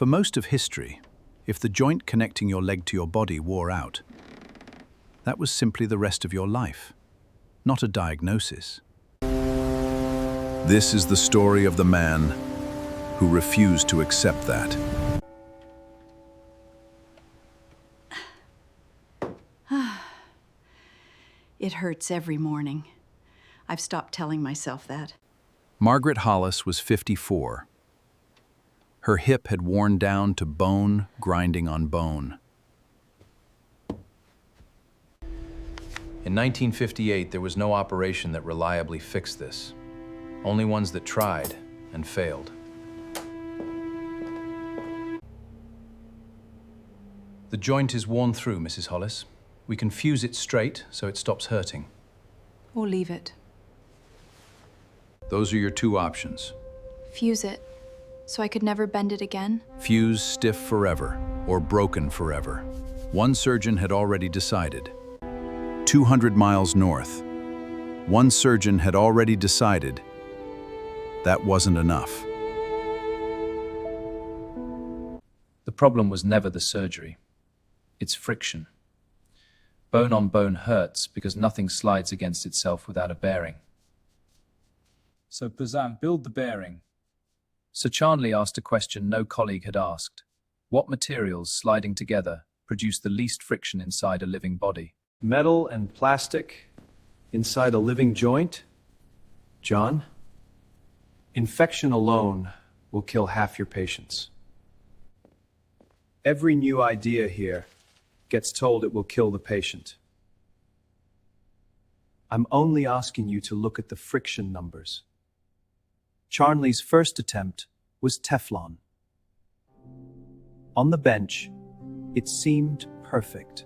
For most of history, if the joint connecting your leg to your body wore out, that was simply the rest of your life, not a diagnosis. This is the story of the man who refused to accept that. It hurts every morning. I've stopped telling myself that. Margaret Hollis was 54. Her hip had worn down to bone grinding on bone. In 1958, there was no operation that reliably fixed this. Only ones that tried and failed. The joint is worn through, Mrs. Hollis. We can fuse it straight so it stops hurting. Or leave it. Those are your two options. Fuse it, so I could never bend it again? Fuse stiff forever, or broken forever. One surgeon had already decided. 200 miles north. One surgeon had already decided that wasn't enough. The problem was never the surgery. It's friction. Bone on bone hurts because nothing slides against itself without a bearing. So Pazan, build the bearing. Sir Charnley asked a question no colleague had asked. What materials, sliding together, produce the least friction inside a living body? Metal and plastic inside a living joint? John? Infection alone will kill half your patients. Every new idea here gets told it will kill the patient. I'm only asking you to look at the friction numbers. Charnley's first attempt was Teflon. On the bench, it seemed perfect.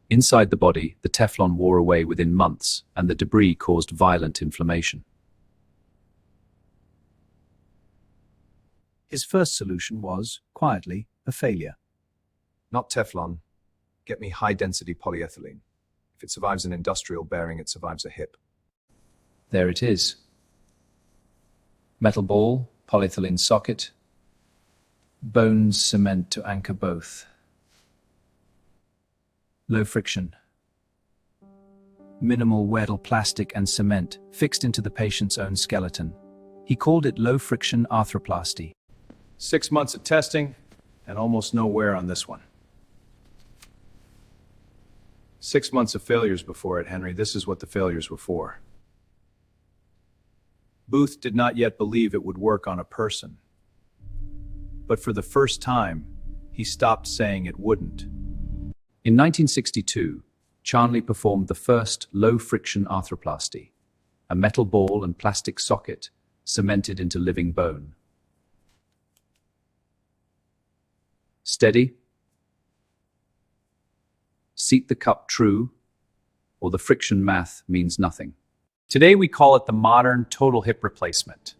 Inside the body, the Teflon wore away within months, and the debris caused violent inflammation. His first solution was, quietly, a failure. Not Teflon. Get me high-density polyethylene. If it survives an industrial bearing, it survives a hip. There it is. Metal ball, polyethylene socket, bones cement to anchor both. Low friction. Minimal Weddell plastic and cement fixed into the patient's own skeleton. He called it low-friction arthroplasty. 6 months of testing, and almost no wear on this one. 6 months of failures before it, Henry. This is what the failures were for. Booth did not yet believe it would work on a person. But for the first time, he stopped saying it wouldn't. In 1962, Charnley performed the first low-friction arthroplasty, a metal ball and plastic socket cemented into living bone. Steady. Seat the cup true, or the friction math means nothing. Today we call it the modern total hip replacement.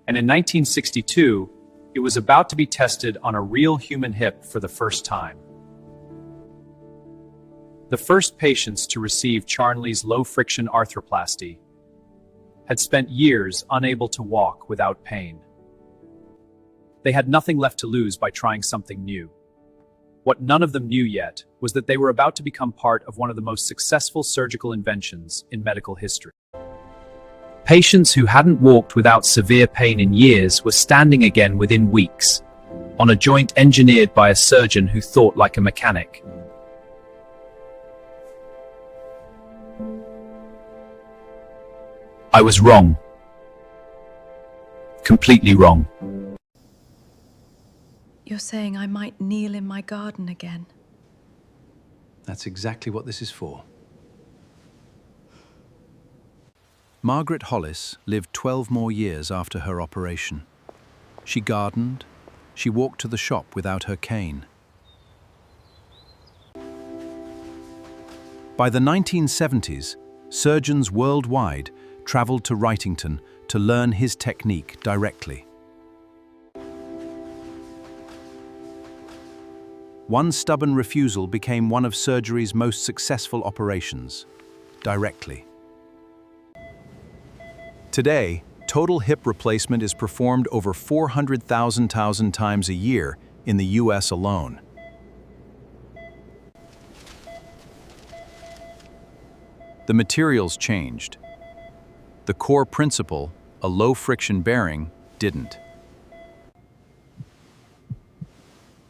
And in 1962, it was about to be tested on a real human hip for the first time. The first patients to receive Charnley's low-friction arthroplasty had spent years unable to walk without pain. They had nothing left to lose by trying something new. What none of them knew yet was that they were about to become part of one of the most successful surgical inventions in medical history. Patients who hadn't walked without severe pain in years were standing again within weeks, on a joint engineered by a surgeon who thought like a mechanic. I was wrong. Completely wrong. You're saying I might kneel in my garden again? That's exactly what this is for. Margaret Hollis lived 12 more years after her operation. She gardened, she walked to the shop without her cane. By the 1970s, surgeons worldwide traveled to Wrightington to learn his technique directly. One stubborn refusal became one of surgery's most successful operations, directly. Today, total hip replacement is performed over 400,000 times a year in the US alone. The materials changed. The core principle, a low-friction bearing, didn't.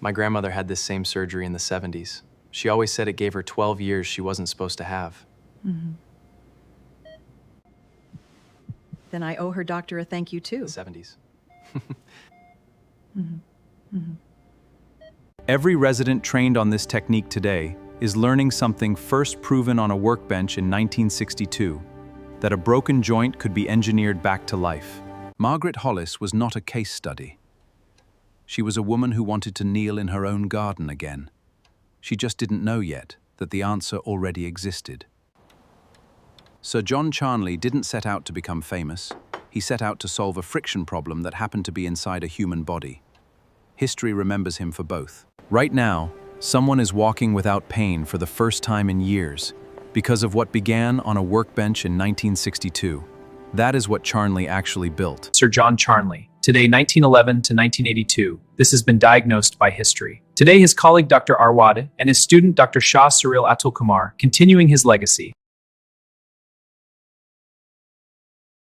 My grandmother had this same surgery in the 70s. She always said it gave her 12 years she wasn't supposed to have. Then I owe her doctor a thank you too. The 70s. Every resident trained on this technique today is learning something first proven on a workbench in 1962, that a broken joint could be engineered back to life. Margaret Hollis was not a case study. She was a woman who wanted to kneel in her own garden again. She just didn't know yet that the answer already existed. Sir John Charnley didn't set out to become famous. He set out to solve a friction problem that happened to be inside a human body. History remembers him for both. Right now, someone is walking without pain for the first time in years because of what began on a workbench in 1962. That is what Charnley actually built. Sir John Charnley. Today, 1911 to 1982. This has been diagnosed by history. Today, his colleague Dr. Arwad and his student Dr. Shah Suril Atul Kumar, continuing his legacy.